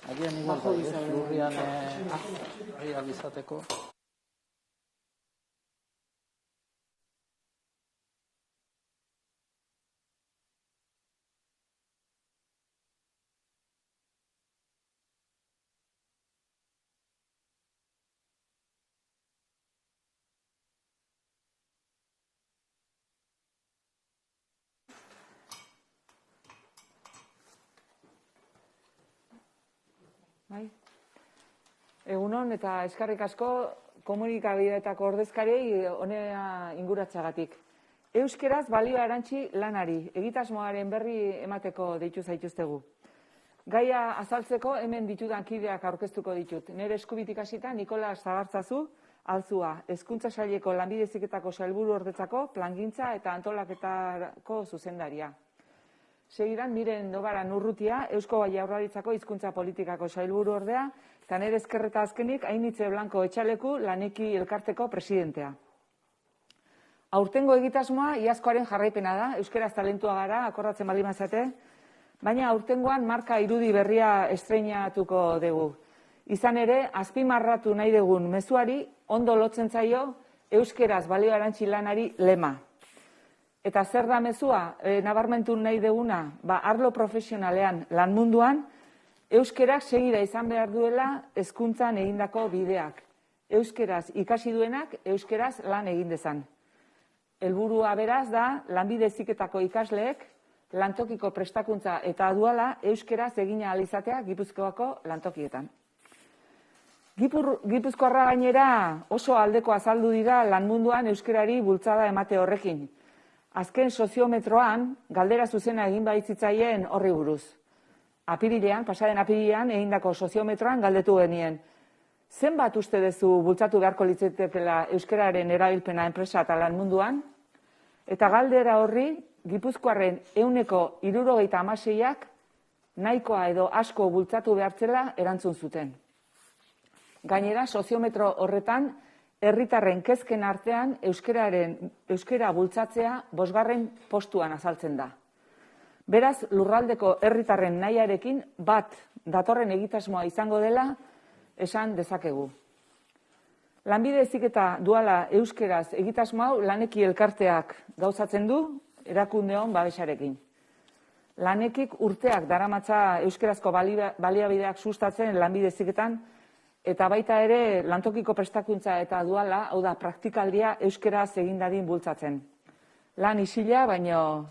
Agian igual bai, lurrian hori izateko. Egunon eta eskerrik asko komunikabideetako ordezkariei honea inguratzeagatik. Euskeraz balioa erantsi lanari, egitasmoaren berri emateko deitu zaituztegu. Gaia azaltzeko hemen ditudan kideak aurkeztuko ditut. Nere eskubitik hasita Nikolas Zabartzazu, Alzua, Hezkuntza Saileko Lanbide Heziketako sailburuordetzako plangintza eta antolaketako zuzendaria. Segidan, Miren Nobaran Urrutia, Eusko Jaurlaritzako hizkuntza politikako sailburuordea, eta nere eskerreta azkenik Ainitze Blanco Etxaleku Laneki elkarteko presidentea. Aurtengo egitasmoa iazkoaren jarraipena da, euskeraz talentua gara, akordatzen baldin bazate, baina aurtengoan marka irudi berria estreinatuko dugu. Izan ere, azpimarratu nahi dugun mezuari ondo lotzen zaio euskeraz balio erantsi lanari lema. Eta zer da mezua, nabarmentu nahi duguna, arlo profesionalean lan munduan, euskerak segida izan behar duela hezkuntzan egindako bideak. Euskeraz ikasi duenak, euskeraz lan egin dezan. Helburua beraz da, lanbide heziketako ikasleek, lantokiko prestakuntza eta duala euskeraz egina ahal izatea Gipuzkoako lantokietan. Gipuzkoarra gainera oso aldeko azaldu dira lan munduan euskerari bultzada emate horrekin. Azken soziometroan, galdera zuzena egin baitzitzaien horri buruz. Pasaden apirilean, egindako soziometroan galdetu genien. Zenbat uste duzu bultzatu beharko litzatekeela euskararen erabilpena enpresa eta lan munduan? Eta galdera horri, Gipuzkoarren 76%ak nahikoa edo asko bultzatu behartzela erantzun zuten. Gainera, soziometro horretan, herritarren kezken artean euskara bultzatzea 5. postuan azaltzen da. Beraz, lurraldeko herritarren nahiarekin bat datorren egitasmoa izango dela esan dezakegu. Lanbide heziketa duala euskeraz egitasmo hau Laneki elkarteak gauzatzen du erakundeon babesarekin. Lanekik urteak daramatza euskerazko baliabideak sustatzen lanbide heziketan, eta baita ere lantokiko prestakuntza eta duala, hau da praktikaldia euskeraz egin dadin bultzatzen. Lan isila, baino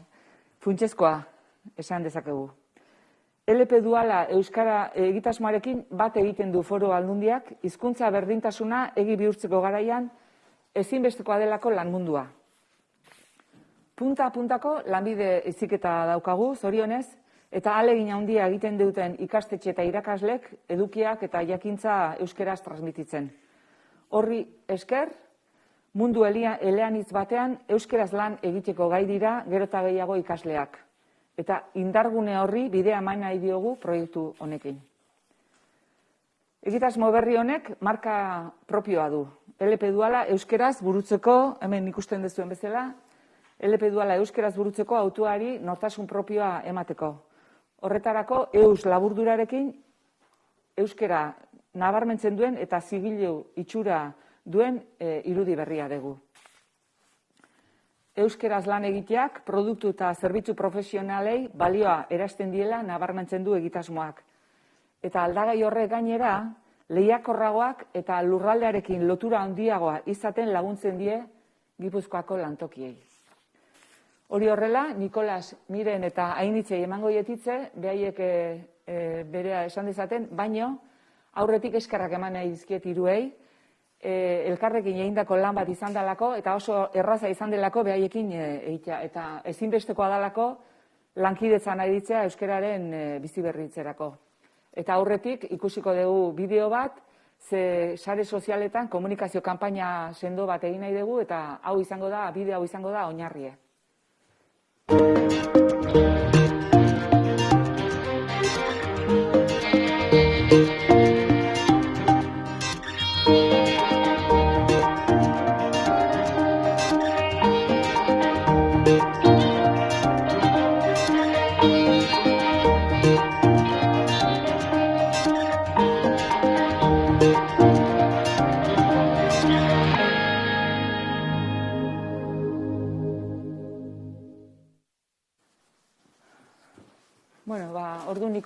funtsezkoa esan dezakegu. LP duala euskara egitasmoarekin bat egiten du Foru Aldundiak, hizkuntza berdintasuna egi bihurtzeko garaian ezinbestekoa delako lan mundua. Punta-puntako lanbide heziketa daukagu, zorionez, eta ahalegin handia egiten duten ikastetxe eta irakaslek edukiak eta jakintza euskeraz transmititzen. Horri esker, mundu eleanitz batean euskeraz lan egiteko gai dira gero eta gehiago ikasleak. Eta indargune horri bidea eman nahi diogu proiektu honekin. Egitasmo berri honek marka propioa du. LP duala euskeraz burutzeko, hemen ikusten duzuen bezala, LP duala euskeraz burutzeko autuari nortasun propioa emateko. Horretarako eus laburdurarekin euskera nabarmentzen duen eta zigilu itxura duen irudi berria dugu. Euskeraz lan egiteak produktu eta zerbitzu profesionalei balioa erasten diela nabarmentzen du egitasmoak. Eta aldagai horrek gainera, lehiakorragoak eta lurraldearekin lotura handiagoa izaten laguntzen die Gipuzkoako lantokiei. Hori horrela, Nikolas, Miren eta Ainitzei emango dietitze, behaiek berea esan dezaten, baino aurretik eskerrak eman nahi dizkiet hiruei, elkarrekin egindako lan bat izan delako eta oso erraza izan delako behaiekin egitea. Eta ezinbestekoa delako lankidetza nahi ditzea euskararen bizi berritzerako. Eta aurretik ikusiko dugu bideo bat, ze sare sozialetan komunikazio kanpaina sendo bat egin nahi dugu eta hau izango da, bideo hau izango da oinarrie.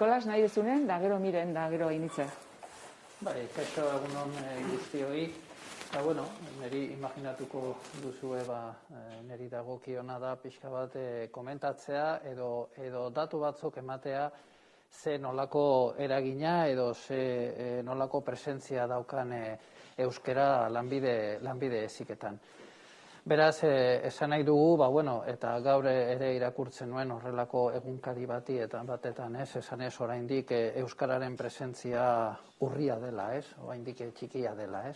Nikolas, nahi dezunen, da gero miren, da gero initze. Bai, kaixo egunon guztioi. Bueno, niri imaginatuko duzue, niri dagokiona da pixka bat komentatzea edo datu batzuk ematea ze nolako eragina edo ze nolako presentzia daukan euskara lanbide heziketan. Beraz, esan nahi dugu, eta gaur ere irakurtzen nuen horrelako egunkari batetan, esan ez oraindik euskararen presentzia urria dela, oraindik txikia dela,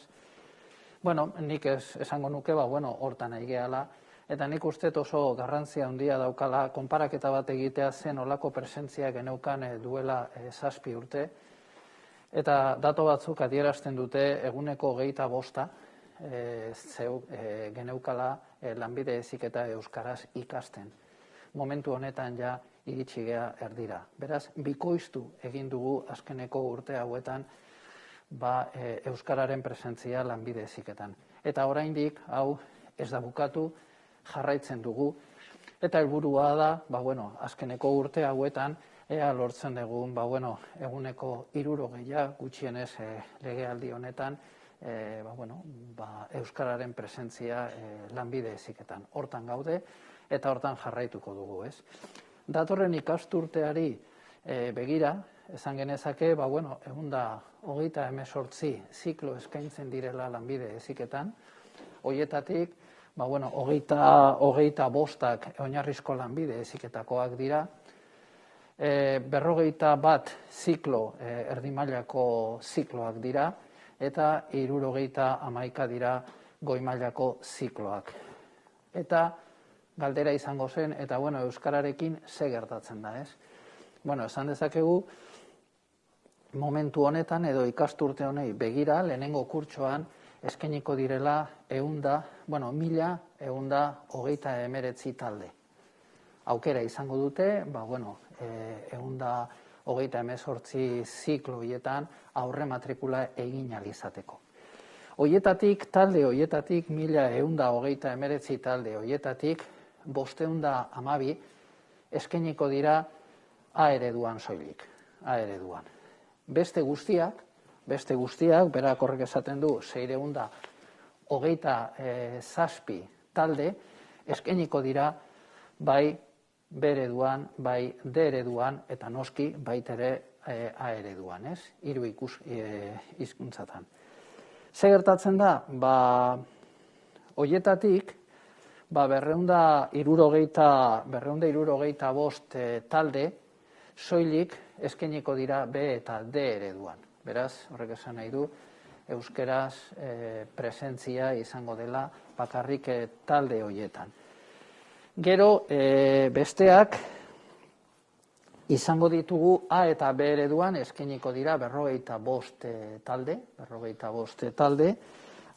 nik esango nuke, hortan nahi gehala, eta nik uste oso garrantzia handia daukala konparaketa bat egitea zen olako presentzia geneukan duela 7 urte, eta dato batzuk adierazten dute eguneko 25 geneukala lanbide heziketa euskaraz ikasten. Momentu honetan ja iritsi gea erdira. Beraz, bikoiztu egin dugu azkeneko urte hauetan euskararen presentzia lanbide heziketan. Eta oraindik hau ez da bukatu, jarraitzen dugu, eta helburua da, azkeneko urte hauetan ea lortzen dugun, eguneko 60 gutxienez legealdi honetan, euskararen presentzia lanbide heziketan. Hortan gaude eta hortan jarraituko dugu, ez? Datorren ikasturteari begira, esan genezake, 128 ziklo eskaintzen direla lanbide heziketan, horietatik, 25 oinarrizko lanbide heziketakoak dira, 51 ziklo erdi mailako zikloak dira, eta 71 dira goi mailako zikloak. Eta galdera izango zen, eta euskararekin ze gertatzen da, ez? Esan dezakegu, momentu honetan edo ikasturte honei begira, lehenengo kurtsoan eskainiko direla 1139 talde. Aukera izango dute, 118 ziklo horietan aurre matrikula egin ahal izateko. Talde horietatik, 1139 talde horietatik, 512 eskainiko dira A ereduan soilik, A ereduan. Beste guztiak, berak horrek esaten du, 627 talde eskainiko dira bai B ereduan, bai D ereduan, eta noski baitere A ereduan, ez? 3 hizkuntzatan. Ze gertatzen da? Horietatik, 275 talde soilik eskainiko dira B eta D ereduan. Beraz, horrek esan nahi du, euskeraz presentzia izango dela bakarrik talde horietan. Gero, besteak izango ditugu A eta B ereduan eskainiko dira 45 talde,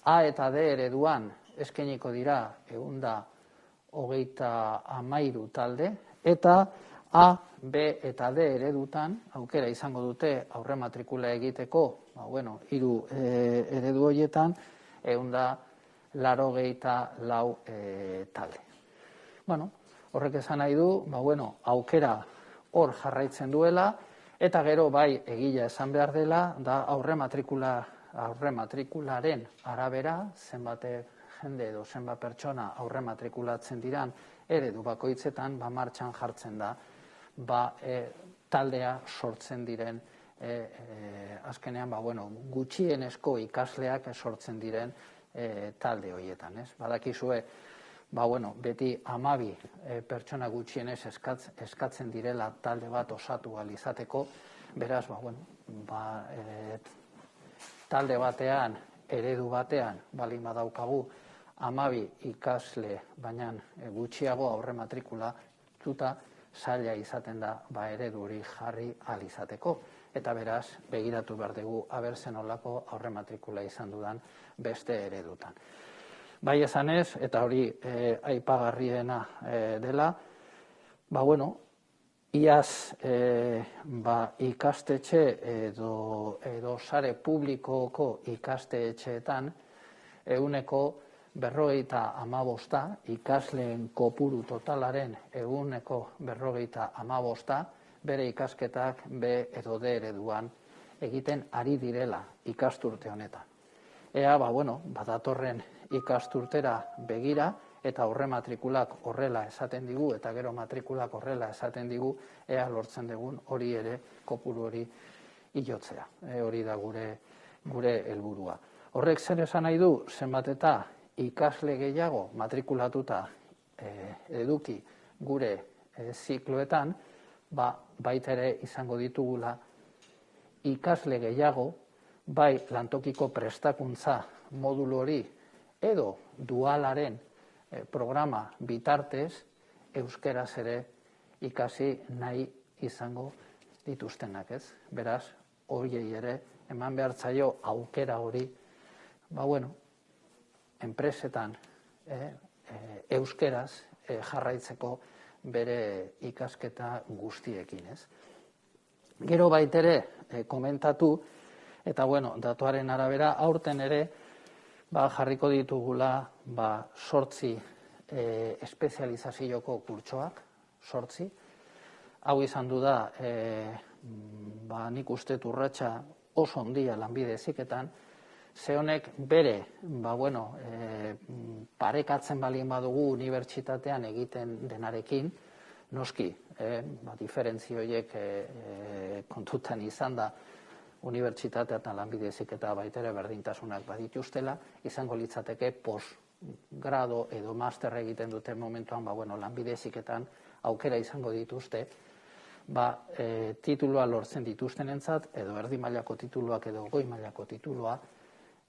A eta D ereduan eskainiko dira 133 talde, eta A, B eta D eredutan aukera izango dute aurre matrikula egiteko, 3 eredu horietan 184 talde. Horrek esan nahi du, aukera hor jarraitzen duela, eta gero bai egila esan behar dela, da aurre matrikularen arabera, zenbat jende edo zenbat pertsona aurre matrikulatzen diran eredu bakoitzetan, martxan jartzen da, taldea sortzen diren, azkenean, gutxienezko ikasleak sortzen diren talde horietan. Badakizue, beti 12 pertsona gutxienez eskatzen direla talde bat osatu ahal izateko, beraz, talde batean, eredu batean, baldin badaukagu 12 ikasle, baina gutxiago aurre matrikulatuta, zaila izaten da eredu hori jarri ahal izateko. Eta beraz, begiratu behar dugu abertzen olako aurre matrikula izan dudan beste eredutan. Bai esanez, eta hori aipagarriena dela, iaz ikastetxe edo sare publikoko ikastetxeetan 155 ikasleen kopuru totalaren 155 bere ikasketak B edo D ereduan egiten ari direla ikasturte honetan. Ea, datorren ikasturtera begira, eta horre matrikulak horrela esaten digu, eta gero matrikulak horrela esaten digu, ea lortzen dugun hori ere kopuru hori ilotzea. Hori da gure helburua. Horrek zer esan nahi du, zenbat eta ikasle gehiago matrikulatuta eduki gure zikloetan, baita ere izango ditugula ikasle gehiago, bai lantokiko prestakuntza modulu hori edo dualaren programa bitartez euskeraz ere ikasi nahi izango dituztenak, ez? Beraz, horiei ere eman behar zaio aukera hori, enpresetan euskeraz jarraitzeko bere ikasketa guztiekin, ez? Gero baitere komentatu, eta datuaren arabera, aurten ere jarriko ditugula 8 espezializazioko kurtsoak, 8. Hau izan du da, nik uste urratsa oso ondia lanbide heziketan, ze honek bere, parekatzen balin badugu unibertsitatean egiten denarekin, noski, diferentzio horiek kontutan izan da, unibertsitatea eta lanbide heziketa baitere berdintasunak badituztela, izango litzateke postgrado edo master egiten duten momentuan, lanbide heziketan aukera izango dituzte, titulua lortzen dituztenentzat, edo erdi mailako tituluak edo goi mailako titulua,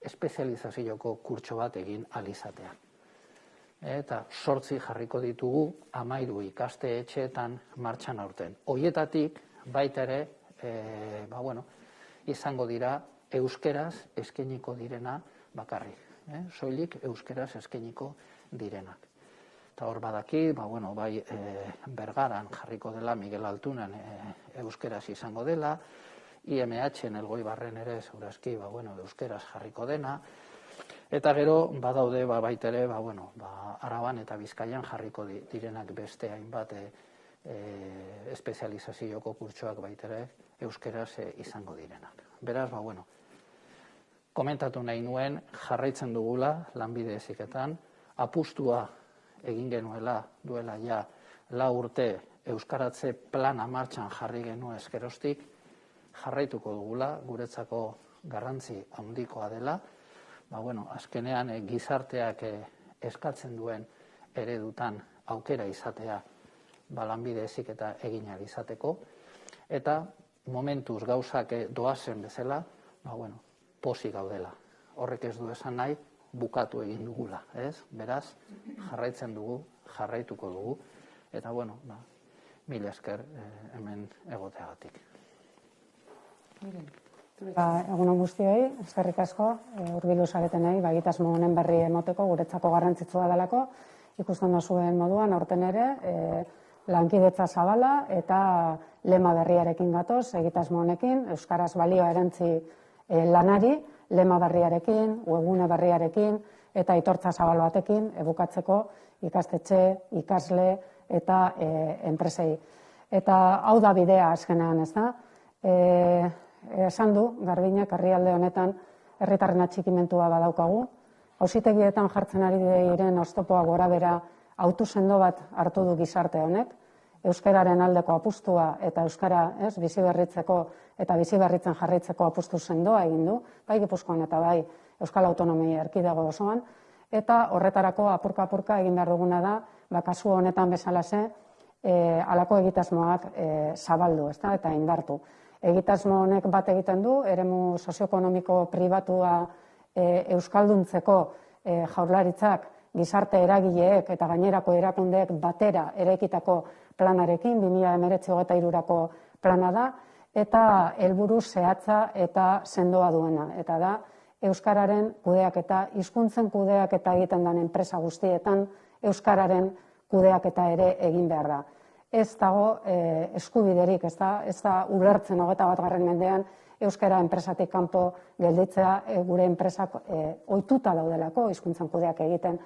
espezializazioko kurtso bat egin alizatea. Eta 8 jarriko ditugu 13 ikaste etxeetan martxan aurten. Hoietatik baita ere, izango dira euskeraz eskainiko direna bakarrik. Soilik euskeraz eskainiko direnak. Eta hor badaki, bai Bergaran jarriko dela Miguel Altunan euskeraz izango dela, IMH-en Elgoibarren ere segurazki euskeraz jarriko dena, eta gero badaude baita ere Araban eta Bizkaian jarriko direnak beste hainbat espezializazioko kurtsoak baita ere euskeraz izango direnak. Beraz, komentatu nahi nuen jarraitzen dugula lanbide heziketan, apustua egin genuela duela 4 urte euskaratze plana martxan jarri genuen eskerostik, jarraituko dugula, guretzako garrantzi handikoa dela, azkenean gizarteak eskatzen duen eredutan aukera izatea lanbide heziketa egin ahal izateko, eta momentuz gauzak doazen bezala, pozik gaudela. Horrek ez du esan nahi, bukatu egin dugula, ez? Beraz, jarraitzen dugu, jarraituko dugu, eta mila esker hemen egoteagatik. Egunon guztioi, eskerrik asko, hurbildu zaretenei, egitasmo honen berri emoteko guretzako garrantzitsua delako, ikusten duzuen moduan aurten ere, lankidetza zabala eta lema berriarekin gatoz, egitasmo honekin, euskaraz balioa erantzi lanari, lema berriarekin, webgune berriarekin eta aitortza zabal batekin bukatzeko ikastetxe, ikasle eta enpresei. Eta hau da bidea azkenean, ez da? Esan du, Garbiñek herrialde honetan herritarren atxikimentua badaukagu. Auzitegietan jartzen ari diren oztopoa gorabehera autu sendo bat hartu du gizarte honek. Euskararen aldeko apustua eta euskara biziberritzeko eta biziberritzen jarraitzeko apustu sendoa egin du, bai Gipuzkoan eta bai Euskal Autonomia Erkidego osoan, eta horretarako apurka-apurka egin behar duguna da, kasu honetan bezalaxe, halako egitasmoak zabaldu, eta indartu. Egitasmo honek bat egiten du, eremu sozioekonomiko pribatua euskalduntzeko jaurlaritzak gizarte eragileek eta gainerako erakundeek batera eraikitako planarekin, 2019-2023ko plana da, eta helburu zehatza eta sendoa duena. Eta da, euskararen kudeaketa, hizkuntzen kudeaketa egiten den enpresa guztietan, euskararen kudeaketa ere egin behar da. Ez dago eskubiderik, ez da ulertzen 21. mendean euskara enpresatik kanpo gelditzea, gure enpresak ohituta daudelako hizkuntzen kudeak egiten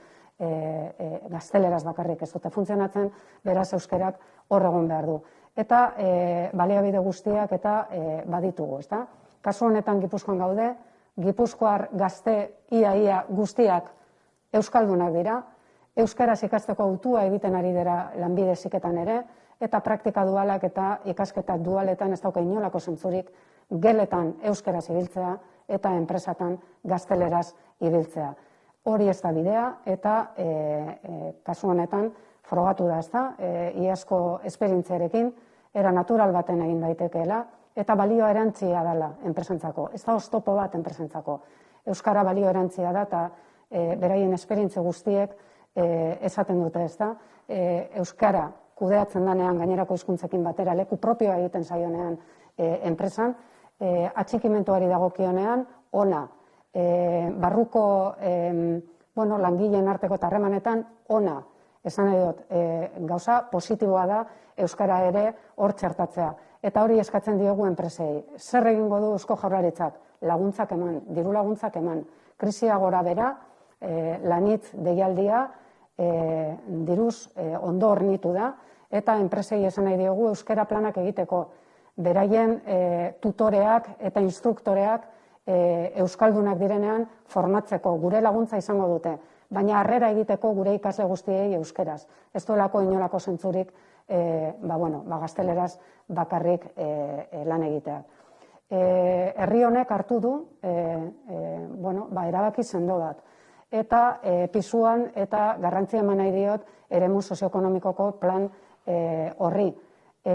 gazteleraz bakarrik ez dute funtzionatzen, beraz euskarak hor egon behar du. eta baliabide guztiak eta baditugu, ezta? Kasu honetan Gipuzkoan gaude, Gipuzkoar gazte ia guztiak euskaldunak dira, euskaraz ikasteko autua egiten ari dira lanbide heziketan ere, eta praktika dualak eta ikasketa dualetan ez dauka inolako zentzurik geletan euskaraz ibiltzea eta enpresatan gazteleraz ibiltzea. Hori ez da bidea eta kasu honetan frogatu da, ezta, iazko esperientziarekin era natural baten egin daitekeela eta balio erantzia dela enpresentzako. Ez da oztopo bat enpresentzako. Euskara balio erantzia da eta beraien esperientzia guztiek esaten dute, ez da. Euskara kudeatzen danean gainerako hizkuntzekin batera leku propioa egiten zaionean enpresan, atxikimentuari dagokionean ona, barruko langileen arteko eta harremanetan ona, esan nahi dut, gauza positiboa da euskara ere hor txertatzea. Eta hori eskatzen diogu enpresei. Zer egingo du Eusko Jaurlaritzak? Laguntzak eman, diru laguntzak eman. Krisia gora bera, lanitz deialdia, diruz ondo hornitu da, eta enpresei esan nahi diogu euskara planak egiteko. Beraien tutoreak eta instruktoreak euskaldunak direnean formatzeko, gure laguntza izango dute, baina harrera egiteko gure ikasle guztiei euskeraz. Ez duelako inolako zentzurik gazteleraz bakarrik lan egitea. Herri honek hartu du erabaki sendo bat. Eta pisuan eta garrantzia eman nahi diot eremu sozioekonomikoko plan horri.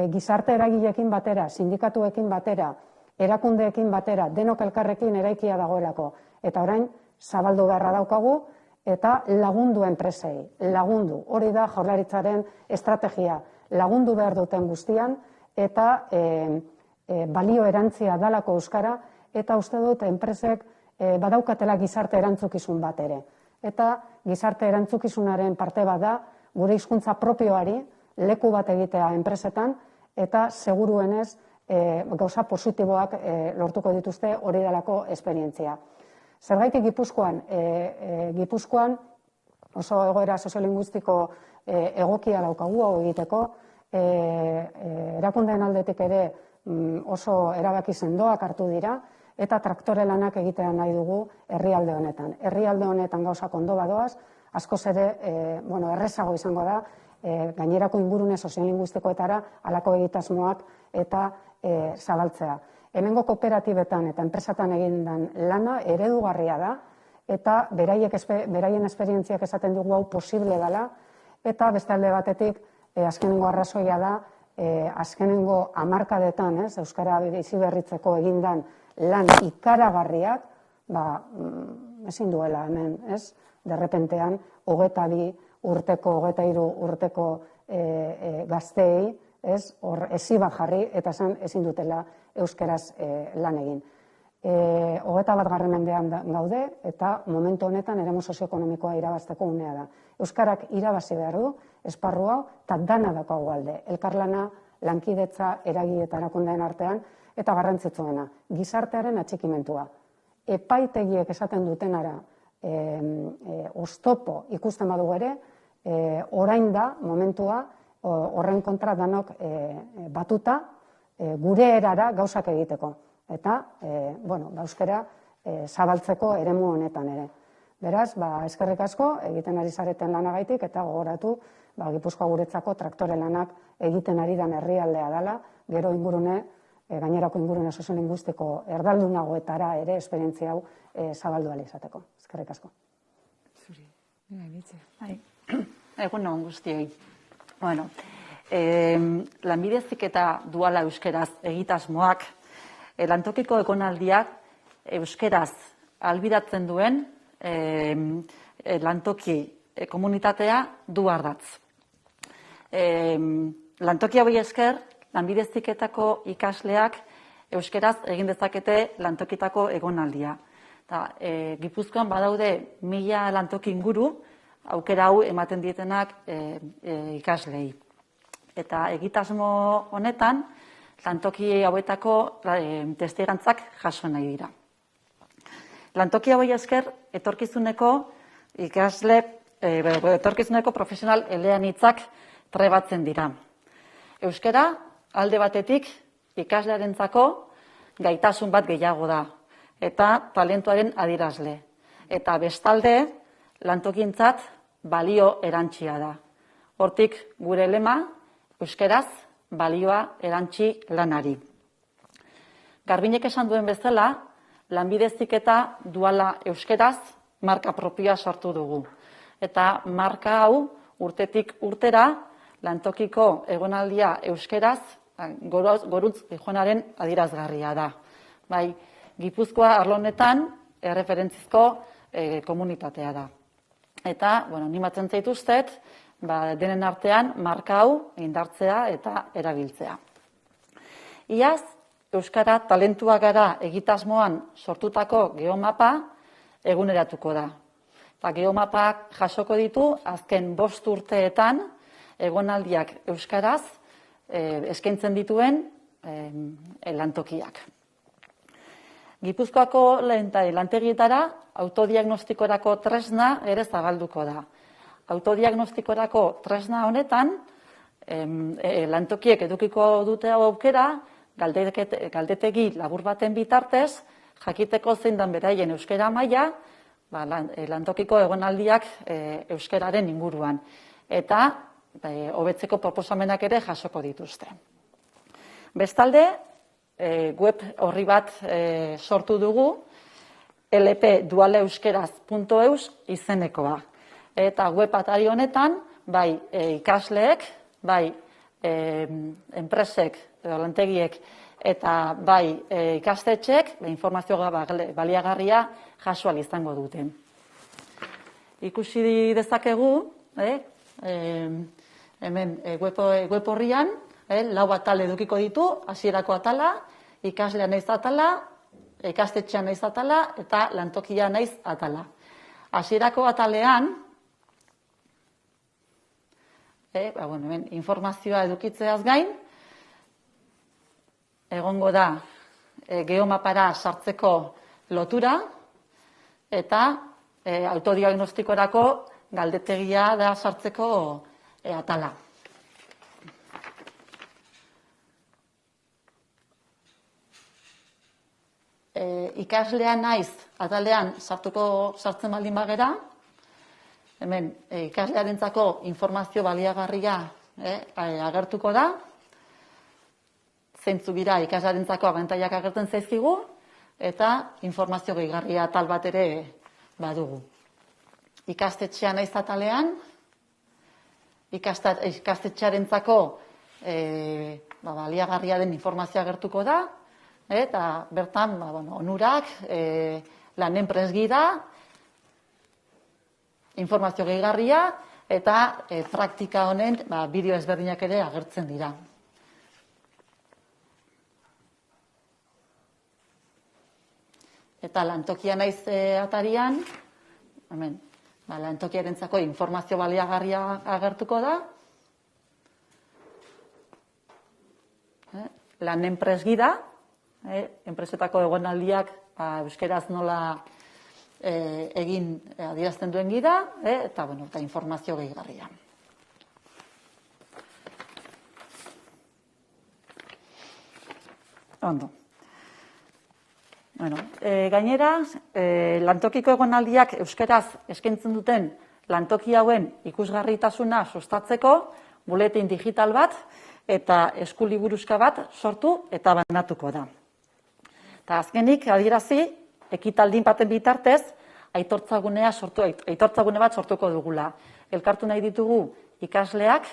Gizarte eragileekin batera, sindikatuekin batera, erakundeekin batera, denok elkarrekin eraikia dagoelako. Eta orain, zabaldu beharra daukagu, eta lagundu enpresei, lagundu. Hori da Jaurlaritzaren estrategia, lagundu behar duten guztian, eta balio erantzia dalako euskara, eta uste dut enpresek badaukatela gizarte erantzukizun bat ere. Eta gizarte erantzukizunaren parte bat da, gure hizkuntza propioari leku bat egitea enpresetan, eta seguruenez gauza positiboak lortuko dituzte hori dalako esperientzia. Zergaitik Gipuzkoan? Gipuzkoan oso egoera soziolinguistiko egokia daukagu hau egiteko, erakundeen aldetik ere oso erabaki sendoak hartu dira, eta traktore lanak egitea nahi dugu herrialde honetan. Herrialde honetan gauzak ondo badoaz, askoz ere errezago izango da, gainerako ingurune soziolinguistikoetara halako egitasmoak eta zabaltzea. Hemengo kooperatibetan eta enpresatan egindan lana eredugarria da, eta beraien esperientziak esaten dugu hau posible dela, eta beste alde batetik azkenengo arrazoia da, azkenengo hamarkadetan, euskara biziberritzeko egindan lan ikaragarriak, ezin duela hemen, derrepentean, 22 urteko, 23 urteko gazteei, ezi bat jarri, eta ezin dutela euskeraz lan egin. 21. mendean gaude, eta momentu honetan eremu sozioekonomikoa irabazteko unea da. Euskarak irabazi behar du, esparru hau, eta dana daukagu alde. Elkarlana, lankidetza, eragile eta erakundeen artean, eta garrantzitsuena, gizartearen atxikimentua. Epaitegiek esaten dutenara oztopo ikusten badugu ere, orain da momentua horren kontra danok batuta gure erara gauzak egiteko. Eta, euskara zabaltzeko eremu honetan ere. Beraz, eskerrik asko egiten ari zareten lanagaitik eta gogoratu Gipuzkoa guretzako traktore lanak egiten ari dan herrialdea dela, gero ingurune, gainerako ingurune soziolinguistiko erdaldunagoetara ere esperientzia hau zabaldu ahal izateko. Eskerrik asko. Zuri, nitze. Egun on guztioi. Lanbide heziketa duala euskeraz egitasmoak, lantokiko egonaldiak euskeraz ahalbidetzen duen lantoki komunitatea du ardatz. Lantoki hauei esker, lanbide heziketako ikasleak euskeraz egin dezakete lantokitako egonaldia. Gipuzkoan badaude 1000 lantoki inguru, aukera hau ematen dietenak ikaslei. Eta egitasmo honetan, lantoki hauetako testigantzak jaso nahi dira. Lantoki hauei esker, etorkizuneko ikasle, etorkizuneko profesional eleanitzak trebatzen dira. Euskara alde batetik ikaslearentzako gaitasun bat gehiago da, eta talentuaren adierazle. Eta bestalde, lantokientzat balio erantsia da. Hortik gure lema, euskeraz, balioa erantsi lanari. Garbinek esan duen bezala, lanbide heziketa duala euskeraz, marka propioa sortu dugu. Eta marka hau, urtetik urtera, lantokiko egonaldia euskeraz, gorutz Gijonaren adierazgarria da. Bai, Gipuzkoa arlo honetan erreferentzizko komunitatea da. Eta, animatzen zaituztet, denen artean marka hau indartzea eta erabiltzea. Iaz, euskara talentua gara egitasmoan sortutako geomapa eguneratuko da. Eta geomapak jasoko ditu azken 5 urteetan egonaldiak euskaraz eskaintzen dituen lantokiak. Gipuzkoako lantegietara autodiagnostikorako tresna ere zabalduko da. Autodiagnostikorako tresna honetan lantokiek edukiko dute aukera galdetegi labur baten bitartez jakiteko zein dan beraien euskara maila lantokiko egonaldiak euskararen inguruan. Eta hobetzeko proposamenak ere jasoko dituzte. Bestalde, web horri bat sortu dugu, lpdualeuskeraz.eus izenekoa. Eta web atari honetan, bai ikasleek, bai enpresek, lantegiek, eta bai ikastetxek, informazioa baliagarria jaso ahal izango duten. Ikusi dezakegu, hemen web horrian, 4 atal edukiko ditu, hasierako atala, ikaslea naiz atala, ikastetxea naiz atala, eta lantokia naiz atala. Hasierako atalean, hemen informazioa edukitzeaz gain, egongo da geomapara sartzeko lotura, eta autodiagnostikorako galdetegia da sartzeko atala. Ikaslea naiz atalean sartzen baldin bagera, hemen ikaslearentzako informazio baliagarria agertuko da, zeintzuk dira ikaslearentzako abantailak agertzen zaizkigu, eta informazio gehigarria atal bat ere badugu. Ikastetxea naiz atalean, ikastetxearentzako baliagarria den informazioa agertuko da, eta bertan onurak, lanen presgida, informazio gehigarria, eta praktika honen bideo ezberdinak ere agertzen dira. Eta lantokia naiz atarian, hemen, lantokiarentzako informazio baliagarria agertuko da. Lanen presgida, enpresetako egonaldiak euskeraz nola egin adierazten duen gida, eta informazio gehigarria. Ondo. Gainera, lantokiko egonaldiak euskeraz eskaintzen duten lantoki hauen ikusgarritasuna sustatzeko buletin digital bat eta eskuliburuska bat sortu eta banatuko da. Eta azkenik, adierazi, ekitaldin baten bitartez, aitortzagune bat sortuko dugula. Elkartu nahi ditugu ikasleak,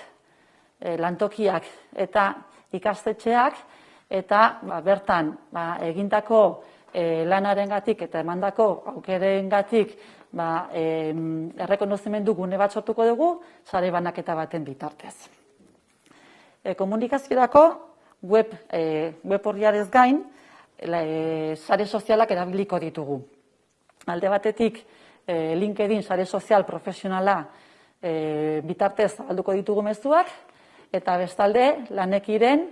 lantokiak eta ikastetxeak, eta bertan egindako lanarengatik eta emandako aukerengatik errekonozimendu gune bat sortuko dugu, sare banaketa baten bitartez. Komunikaziorako web horriarez gain, sare sozialak erabiliko ditugu. Alde batetik, LinkedIn sare sozial profesionala bitartez zabalduko ditugu mezuak, eta bestalde, Lanekiren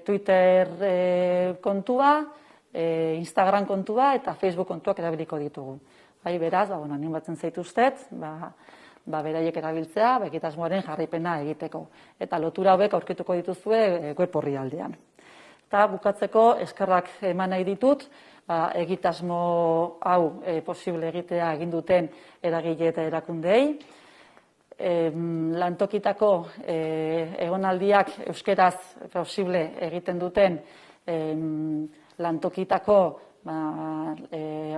Twitter kontua, Instagram kontua eta Facebook kontuak erabiliko ditugu. Beraz, animatzen zaituztet, beraiek erabiltzea, egitasmoaren jarraipena egiteko. Eta lotura hauek aurkituko dituzue web orrialdean. Eta bukatzeko eskerrak eman nahi ditut, egitasmo hau posible egitea egin duten eragile eta erakundeei. Lantokitako egonaldiak euskeraz posible egiten duten lantokitako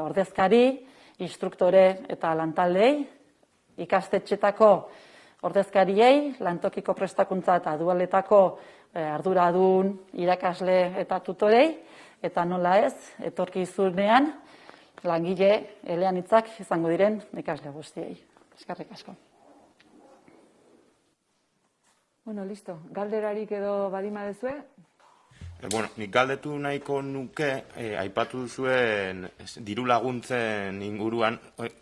ordezkari, instruktore eta lantaldei, ikastetxetako ordezkariei, lantokiko prestakuntza eta dualetako arduradun, irakasle eta tutorei, eta nola ez, etorkizunean langile eleanitzak izango diren ikasle guztiei. Eskerrik asko. Bueno, listo. Galderarik edo badima dezue? Nik galdetu nahiko nuke, aipatu zuen diru laguntzen inguruan,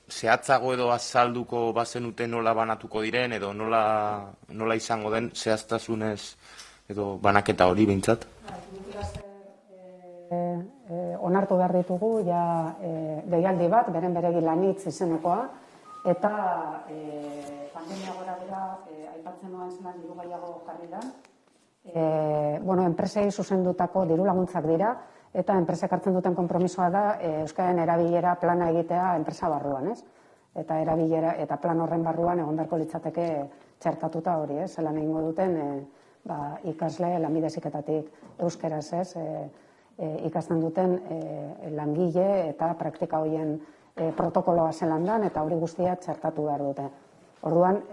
zehatzago edo azalduko bazenute nola banatuko diren, edo nola izango den zehaztasunez edo banaketa hori behintzat? Onartu behar ditugu, deialdi bat, beren beregi lanitz izenekoa, eta pandemia gora dela, aipatzen noan zelan diru gehiago jarri da. Enpresei zuzendutako diru laguntzak dira, eta enpresek hartzen duten konpromisoa da euskararen erabilera plana egitea enpresa barruan, ez? Eta erabilera eta plan horren barruan egon beharko litzateke txertatuta hori, ez? Zelan egingo duten ikasle lanbide heziketatik euskeraz, ez? Ikasten duten langile eta praktika horien protokoloa zelan dan, eta hori guztia txertatu behar dute. Orduan,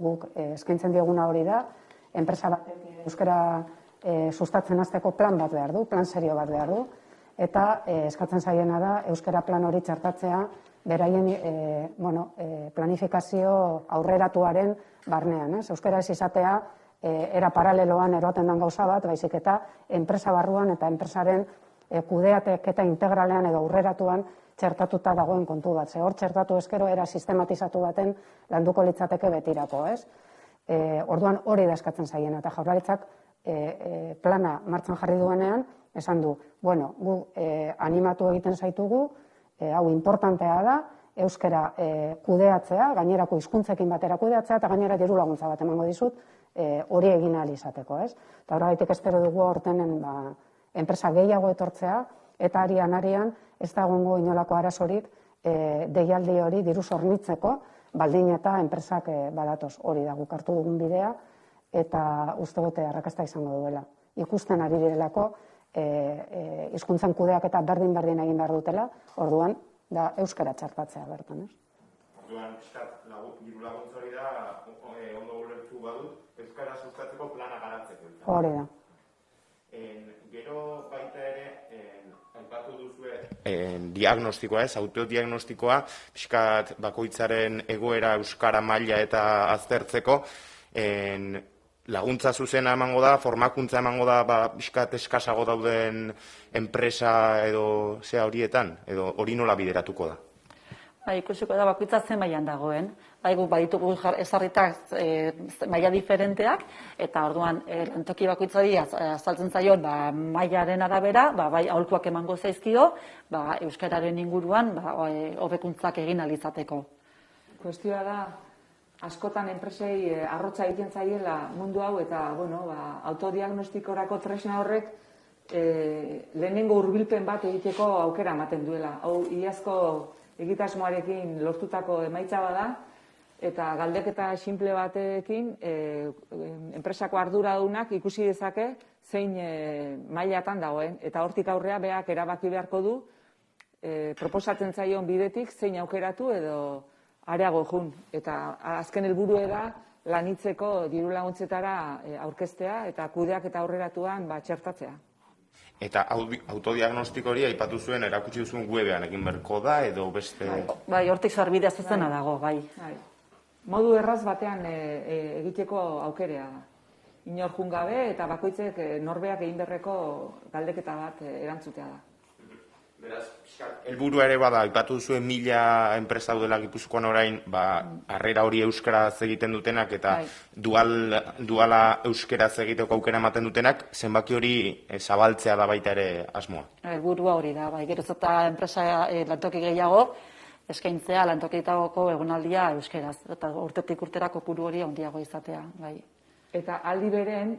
guk eskaintzen dioguna hori da, enpresa batek euskara sustatzen hasteko plan bat behar du, plan serio bat behar du, eta eskatzen zaiena da euskara plan hori txertatzea beraien planifikazio aurreratuaren barnean. Euskara ez izatea era paraleloan eroaten den gauza bat, baizik eta enpresa barruan eta enpresaren kudeaketa integralean edo aurreratuan txertatuta dagoen kontu bat. Hor txertatu eskero era sistematizatu baten landuko litzateke betirako, ez? Orduan hori da eskatzen zaiena, eta Jaurlaritzak plana martxan jarri duenean, esan du, gu animatu egiten zaitugu, hau importantea da, euskara kudeatzea, gainerako hizkuntzekin batera kudeatzea, eta gainera diru laguntza bat emango dizut, hori egin ahal izateko, ez? Eta horregatik espero dugu aurtenen enpresa gehiago etortzea, eta arian ez da egongo inolako arazorik deialdi hori diru zornitzeko, baldin eta enpresak badatoz, hori da guk hartu dugun bidea, eta uste dute arrakasta izango duela. Ikusten ari direlako, hizkuntzen kudeak eta berdin egin behar dutela, orduan, da euskara txertatzea bertan, ez? Orduan, diru laguntza hori da, ondo ulertu badut, euskara sustatzeko plana garatzeko. Hori da. Gero baita ere, aipatu duzue diagnostikoa, autodiagnostikoa, pixkat bakoitzaren egoera euskara maila eta aztertzeko, laguntza zuzena emango da, formakuntza emango da, pixkat eskasago dauden enpresa edo zea horietan, edo hori nola bideratuko da? Ikusiko da bakoitza zen mailan dagoen. Guk baditugu ezarritak maila diferenteak, eta orduan lantoki bakoitzari azaltzen zaion mailaren arabera, bai aholkuak emango zaizkio, euskararen inguruan hobekuntzak egin ahal izateko. Kuestioa da, askotan enpresei arrotza egiten zaiela mundu hau, eta autodiagnostikorako tresna horrek lehenengo hurbilpen bat egiteko aukera ematen duela. Hau iazko egitasmoarekin lortutako emaitza bada, eta galdeketa simple batekin enpresako arduradunak ikusi dezake zein mailatan dagoen, eta hortik aurrea beak erabaki beharko du proposatzen zaion bidetik zein aukeratu edo areago jun. Eta azken helburua da lanitzeko diru laguntzetara aurkeztea eta kudeak eta aurreratuan txertatzea. Eta autodiagnostiko hori aipatu zuen erakutsi duzuen webean egin berko da edo beste... Bai, hortik sarbidea zuzena dago, bai. Modu erraz batean egiteko aukerea da. Inor jun gabe eta bakoitzek norbeak egin berreko galdeketa bat erantzutea da. Beraz, helburua ere bada, aipatu zuen 1000 enpresa daudela Gipuzkoan orain, harrera hori euskaraz egiten dutenak eta duala euskaraz egiteko aukera ematen dutenak, zenbaki hori zabaltzea da baita ere asmoa. Helburua hori da, bai, geroz eta enpresa lantoki gehiago, eskaintzea lantokietako egonaldia euskeraz, eta urtetik urtera kopuru hori handiago izatea, bai. Eta aldi beren,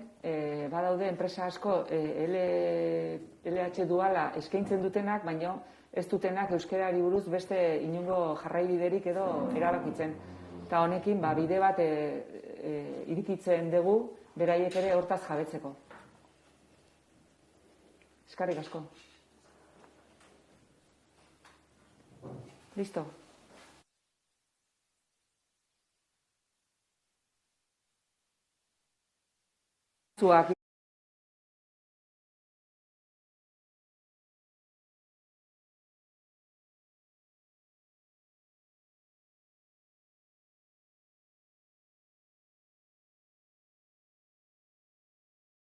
badaude enpresa asko LH duala eskaintzen dutenak, baina ez dutenak euskerari buruz beste inongo jarraibiderik edo erabakitzen. Eta honekin, bide bat irikitzen dugu, beraiek ere hortaz jabetzeko. Eskerrik asko. Listo. Zuak.